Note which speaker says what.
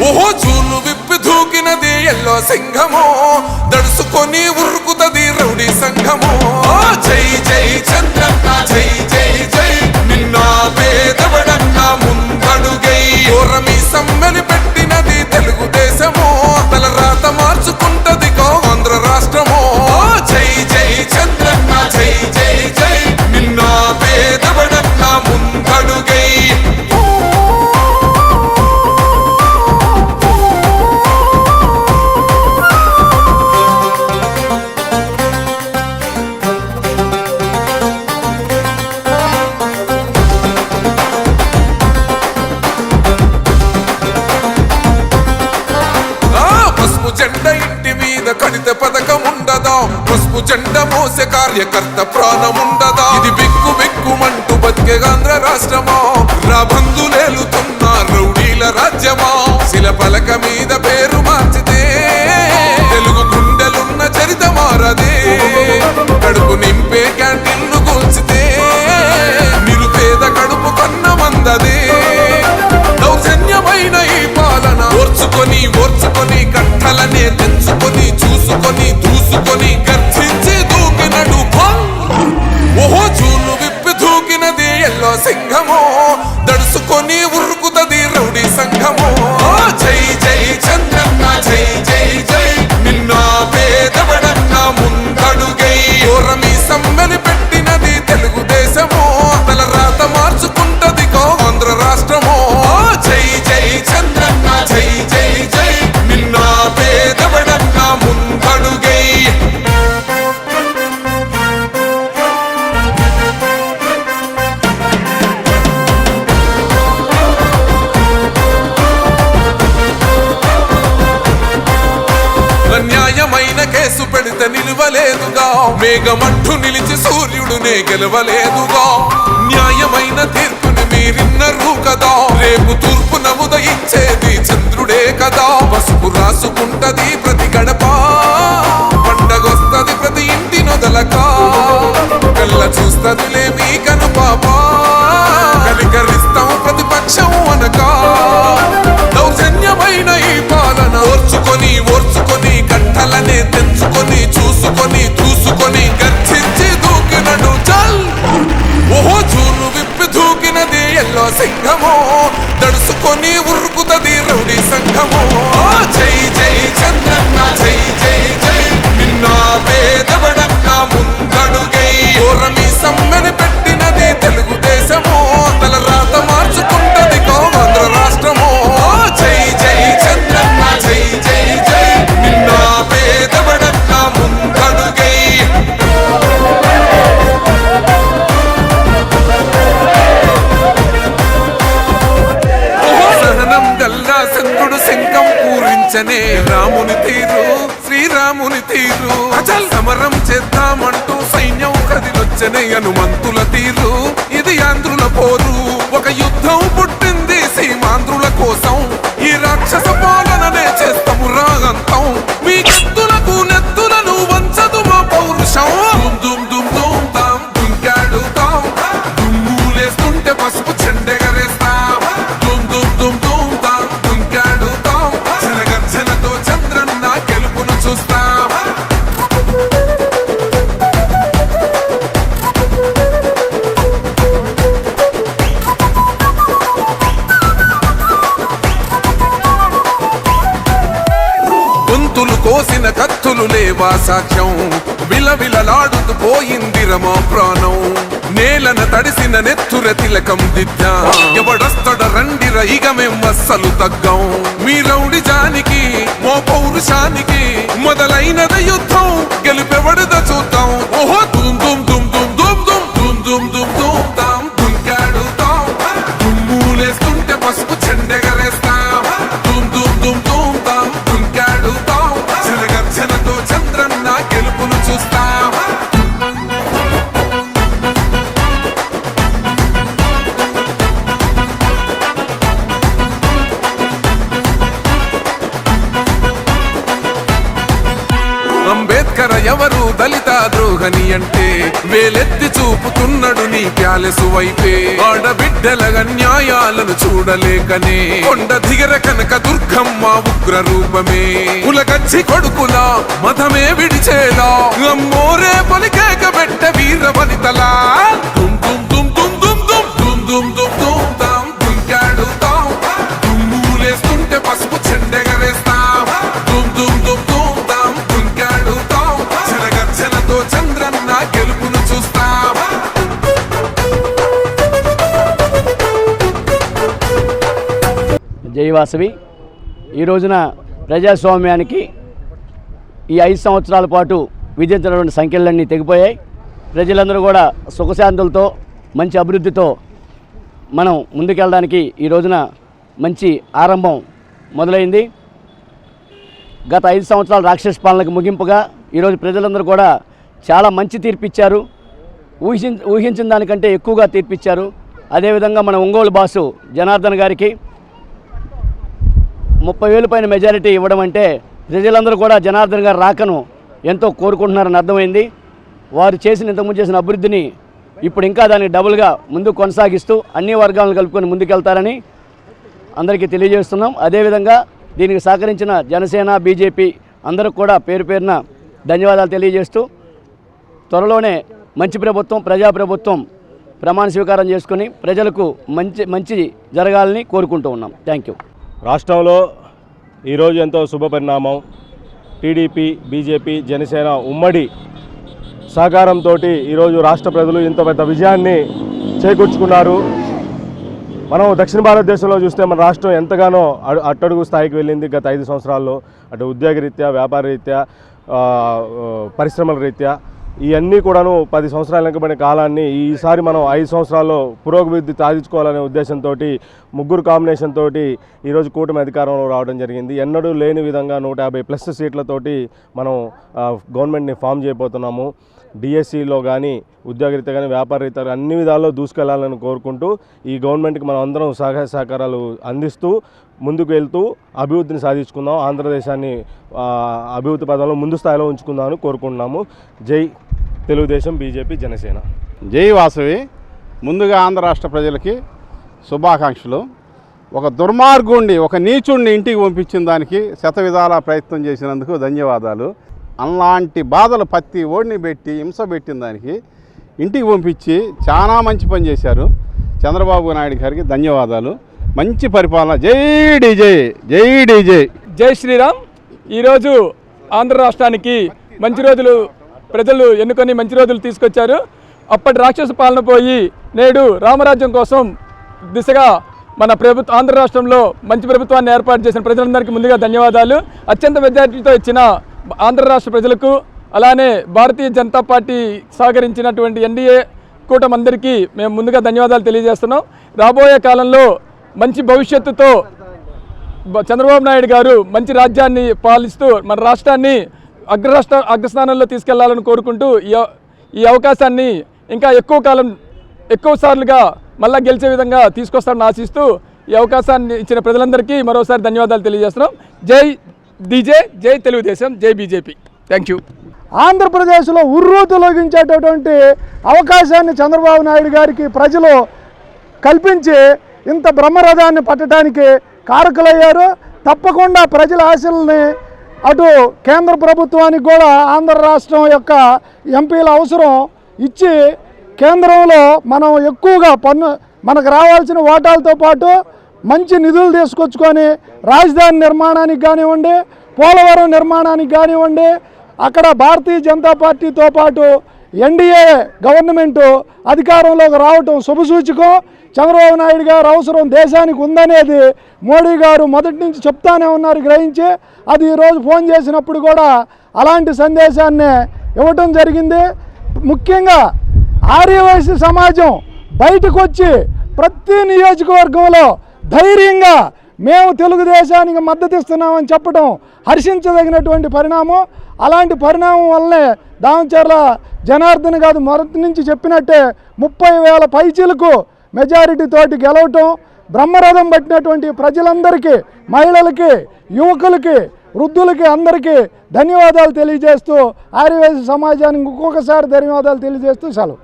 Speaker 1: ఓహో జూలు విప్పి దూకినది ఎల్లో సింహమో, దడుసుకొని ఉరుకుతది రౌడీ సంఘమో. జై జై చంద్రన్న జై జై జై, నిన్న పేదవడన్న ముందడుగై. ఓరమి సమ్మెలి పెట్టినది తెలుగుదేశమో, తల రాత మార్చుకుంటది ఆంధ్ర రాష్ట్రమో. జై జై చంద్రన్న జై జై జై, నిన్న పేదవడన్న ముందడుగై. జెండ ఇంటి మీద కడిత పథకం ఉండదా, పసుపు జెండ మోసే కార్యకర్త ప్రాణముండదా. ఇది బిక్కు బిక్కుమంటూ బతికే ఆంధ్ర రాష్ట్రమా, రాబందులేలుతున్న రౌడీల రాజ్యమా. శిల పలక మీద పేరు మార్చితే తెలుగు గుండెలున్న చరిత మారదే. కడుపు నింపే క్యాంటీన్లు కూల్చితే నిరుపేద కడుపు కన్న మందదే. దౌర్జన్యమైన ఈ పాలన ఓర్చుకొని ఓర్చుకొని కట్టలనే తెంచుకొని చూసుకొని దూసుకొని గర్జించి దూకినడు. ఓహో జూలు విప్పి దూకినది ఎల్లో సింహమో, దడుసుకొని ఉరుకుతది రౌడీ సంఘమో. జై జై చంద్రన్న జై జై జై, నిన్న పేదవడన్న ముందడుగై. ఓరమి సమ్మెలి పెట్టినది తెలుగుదేశమో, తల రాత మార్చుకుంటది ఆంధ్ర రాష్ట్రమో. జై జై చంద్రన్న జై జై జై, నిన్న పేదవడన్న ముందడుగై. న్యాయమైన కేసు పెడితే నిలవలేదుగా, మేఘమట్టు నిలిచి సూర్యుడునే గెలవలేదుగా. న్యాయమైన తీర్పుని మీరిన్నరు కదా, రేపు తూర్పు నముదయించేది చంద్రుడే కదా. పసుపు రాసుకుంటది ప్రతి గడప, పండగొస్తది ప్రతి ఇంటి నొదలక. కళ్ళ చూస్తదిలే మీ కను పాప, కనికరిస్తాం ప్రతిపక్షం అనక. దౌర్జన్యమైన ఈ పాలన ఓర్చుకొని ఓర్చుకొని కట్టలనే తెంచుకొని చూసుకొని దూసుకొని గర్జించి దూకినడు చల్. ఓహో జూలు విప్పి దూకినది ఎల్లో సింహమో, దడుసుకొని ఉరుకుతది రౌడీ సంఘమో. జై జై చంద్రన్న జై జై జై, నిన్న పేదవడన్న ముందడుగై. ఓరమి సమ్మెని పెట్టినది తెలుగుదేశమో, తల రాత మార్చుకుంటది ఆంధ్ర రాష్ట్రమో. జై జై చంద్రన్న జై జై జై, నిన్న పేదవడన్న ముందడుగై. సహనం గల్లా చంద్రుడు శంఖం పూరించనే, రాముని తీరు శ్రీరాముని తీరు. అచల్ సమరం చేద్దామంటూ సైన్యం కదిలొచ్చనే, హనుమంతుల తీరు. ఇది ఆంధ్రుల పోరు, ఒక యుద్ధం పుట్టింది సీమాంధ్రుల కోసం. ఈ రాక్షస పాలననే చేస్తాము రాగంతం, మీ కత్తులకు నెత్తులను వంచదు మా పౌరుషం. దుమ్ దుమ్ దుమ్ తాం దుంకాడుతాం, దుమ్ములేస్తుంటే పసుపు చెండెగరేస్తాం. దుమ్ దుమ్ దుమ్ దుమ్ తాం దుంకాడుతాం, జనగర్జనతో చంద్రన్న గెలుపును చూస్తాం. గొంతులు కోసిన కత్తులు లేవా సాక్ష్యం, విలవిలలాడుతూ పోయింది రమా ప్రాణం. నేలన తడిసిన నెత్తుర తిలకం దిద్దా, ఎవడొస్తడ రండిర ఇక మేం అస్సలు తగ్గం. మీ రౌడి జానికి మో పౌరుషానికి మొదలైనద యుద్ధం, గెలుపెవడద చూద్దాం. ఓహో దుమ్ దుమ్ దుమ్ దుమ్ దుమ్ దుమ్ దుమ్ దుమ్ దుమ్ దుమ్ తాం దుంకాడుతాం, దుమ్ములేస్తుంటే పసుపు చెండెగరేస్తాం. దుమ్ దుమ్ దుమ్ దుమ్ తాం దుంకాడుతాం, జనగర్జనతో చంద్రన్న గెలుపును చూస్తాం. అంబేద్కర్ ఎవరు దళిత ద్రోహని అంటే, వేలెత్తి చూపుతున్నడు నీ ప్యాలెసు వైపే. ఆడబిడ్డల న్యాయాలను చూడలేకనే కొండ దిగర కనక దుర్గమ్మ మా ఉగ్ర రూపమే కులగచ్చి కొడుకులా మతమే విడిచేలా అమ్మోరే పలికేక పెట్ట వీర వనితలా దుమ్ దుమ్ దుమ్ దుమ్ దుమ్ దుమ్ దుమ్ దుమ్ దుమ్ దుమ్ తాం దుంకాడుతాం దుమ్ములేస్తుంటే పసుపు చెండెగరేస్తాం దుమ్ దుమ్ దుమ్ దుమ్ తాం దుంకాడుతాం చెలగచ్చలతో చంద్రన్న గెలుపును చూస్తాం.
Speaker 2: జై వాసవి. ఈ రోజున ప్రజాస్వామ్యానికి ఈ 5 సంవత్సరాల పాటు విధించినటువంటి సంఖ్యలన్నీ తెగిపోయాయి. ప్రజలందరూ కూడా సుఖశాంతులతో మంచి అభివృద్ధితో మనం ముందుకెళ్ళడానికి ఈ రోజున మంచి ఆరంభం మొదలైంది. గత 5 సంవత్సరాల రాక్షస పాలనకు ముగింపుగా ఈరోజు ప్రజలందరూ కూడా చాలా మంచి తీర్పిచ్చారు. ఊహించిన దానికంటే ఎక్కువగా తీర్పిచ్చారు. అదేవిధంగా మన ఒంగోలు బాసు జనార్దన్ గారికి 30,000 పైన మెజారిటీ ఇవ్వడం అంటే ప్రజలందరూ కూడా జనార్దన్ గారు రాకను ఎంతో కోరుకుంటున్నారని అర్థమైంది. వారు ఇంతకుముందు చేసిన అభివృద్ధిని ఇప్పుడు ఇంకా దాన్ని డబుల్గా ముందుకు కొనసాగిస్తూ అన్ని వర్గాలను కలుపుకొని ముందుకెళ్తారని అందరికీ తెలియజేస్తున్నాం. అదేవిధంగా దీనికి సహకరించిన జనసేన, బీజేపీ అందరికి కూడా పేరు పేరున ధన్యవాదాలు తెలియజేస్తూ త్వరలోనే మంచి ప్రభుత్వం, ప్రజాప్రభుత్వం ప్రమాణ స్వీకారం చేసుకుని ప్రజలకు మంచి జరగాలని కోరుకుంటూ ఉన్నాం. Thank you.
Speaker 3: రాష్ట్రంలో ఈరోజు ఎంతో శుభపరిణామం. టీడీపీ, బీజేపీ, జనసేన ఉమ్మడి సహకారంతో ఈరోజు రాష్ట్ర ప్రజలు ఇంత పెద్ద విజయాన్ని చేకూర్చుకున్నారు. మనం దక్షిణ భారతదేశంలో చూస్తే మన రాష్ట్రం ఎంతగానో అట్టడుగు స్థాయికి వెళ్ళింది గత 5 సంవత్సరాల్లో. అటు ఉద్యోగ రీత్యా, వ్యాపార రీత్యా, పరిశ్రమల రీత్యా ఇవన్నీ కూడాను 10 సంవత్సరాల వెనుకబడిన కాలాన్ని ఈసారి మనం 5 సంవత్సరాల్లో పురోగతి సాధించుకోవాలనే ఉద్దేశంతో ముగ్గురు కాంబినేషన్ తోటి ఈరోజు కూటమి అధికారంలో రావడం జరిగింది. ఎన్నడూ లేని విధంగా 150+ సీట్లతోటి మనం గవర్నమెంట్ని ఫామ్ చేయబోతున్నాము. డిఎస్సిలో కానీ, ఉద్యోగరీత్యా కానీ, వ్యాపార రీత్యా అన్ని విధాల్లో దూసుకెళ్లాలని కోరుకుంటూ ఈ గవర్నమెంట్కి మనం అందరం సహాయ సహకారాలు అందిస్తూ ముందుకు వెళ్తూ అభివృద్ధిని సాధించుకుందాం. ఆంధ్రదేశాన్ని అభివృద్ధి పదంలో ముందు స్థాయిలో ఉంచుకుందామని కోరుకుంటున్నాము. జై తెలుగుదేశం, బీజేపీ, జనసేన.
Speaker 4: జై వాసవి. ముందుగా ఆంధ్ర రాష్ట్ర ప్రజలకి శుభాకాంక్షలు. ఒక దుర్మార్గుణ్ణి, ఒక నీచుణ్ణి ఇంటికి పంపించిన దానికి శతవిధాల ప్రయత్నం చేసినందుకు ధన్యవాదాలు. అలాంటి బాధలు ప్రతి ఓడిని పెట్టి హింస పెట్టిన దానికి ఇంటికి పంపించి చాలా మంచి పని చేశారు. చంద్రబాబు నాయుడు గారికి ధన్యవాదాలు. మంచి పరిపాలన. జై డీజే, జై డీజే,
Speaker 5: జై శ్రీరామ్. ఈరోజు ఆంధ్ర రాష్ట్రానికి మంచి రోజులు ప్రజలు ఎన్నుకొని మంచి రోజులు తీసుకొచ్చారు. అప్పటి రాక్షస పాలన పోయి నేడు రామరాజ్యం కోసం దిశగా మన ఆంధ్ర రాష్ట్రంలో మంచి ప్రభుత్వాన్ని ఏర్పాటు చేసిన ప్రజలందరికీ ముందుగా ధన్యవాదాలు. అత్యంత మెజారిటీతో ఇచ్చిన ఆంధ్ర రాష్ట్ర ప్రజలకు, అలానే భారతీయ జనతా పార్టీ సహకరించినటువంటి ఎన్డీఏ కూటమందరికీ మేము ముందుగా ధన్యవాదాలు తెలియజేస్తున్నాం. రాబోయే కాలంలో మంచి భవిష్యత్తుతో చంద్రబాబు నాయుడు గారు మంచి రాజ్యాన్ని పాలిస్తూ మన రాష్ట్రాన్ని అగ్రస్థానంలో తీసుకెళ్లాలని కోరుకుంటూ ఈ అవకాశాన్ని ఇంకా ఎక్కువ సార్లుగా మళ్ళా గెలిచే విధంగా తీసుకొస్తారని ఆశిస్తూ ఈ అవకాశాన్ని ఇచ్చిన ప్రజలందరికీ మరోసారి ధన్యవాదాలు తెలియజేస్తున్నాం. జై డీజే, జై తెలుగుదేశం, జై బీజేపీ. Thank you.
Speaker 6: ఆంధ్రప్రదేశ్లో ఉర్రూ తొలగించేటటువంటి అవకాశాన్ని చంద్రబాబు నాయుడు గారికి ప్రజలు కల్పించి ఇంత బ్రహ్మరథాన్ని పట్టడానికి కారకులయ్యారు. తప్పకుండా ప్రజల ఆశల్ని అటు కేంద్ర ప్రభుత్వానికి కూడా ఆంధ్ర రాష్ట్రం యొక్క ఎంపీల అవసరం ఇచ్చి కేంద్రంలో మనం ఎక్కువగా మనకు రావాల్సిన వాటాలతో పాటు మంచి నిధులు తీసుకొచ్చుకొని రాజధాని నిర్మాణానికి కానివ్వండి, పోలవరం నిర్మాణానికి కానివ్వండి, అక్కడ భారతీయ జనతా పార్టీతో పాటు ఎన్డీఏ గవర్నమెంటు అధికారంలోకి రావటం శుభసూచకం. చంద్రబాబు నాయుడు గారు అవసరం దేశానికి ఉందనేది మోడీ గారు మొదటి నుంచి చెప్తానే ఉన్నారు, గ్రహించి అది ఈరోజు ఫోన్ చేసినప్పుడు కూడా అలాంటి సందేశాన్ని ఇవ్వటం జరిగింది. ముఖ్యంగా ఆర్యవైశ్య సమాజం బయటకు వచ్చి ప్రతి నియోజకవర్గంలో ధైర్యంగా మేము తెలుగుదేశానికి మద్దతు ఇస్తున్నామని చెప్పడం హర్షించదగినటువంటి పరిణామం. అలాంటి పరిణామం వల్లనే దామచర్ల జనార్దన్ గారు మొదటి నుంచి చెప్పినట్టే 30,000 పైచీలకు మెజారిటీ తోటి గెలవటం, బ్రహ్మరథం పట్టినటువంటి ప్రజలందరికీ, మహిళలకి, యువకులకి, వృద్ధులకి అందరికీ ధన్యవాదాలు తెలియజేస్తూ ఆర్యవైశ్య సమాజానికి ఇంకొకసారి ధన్యవాదాలు తెలియజేస్తూ సెలవు.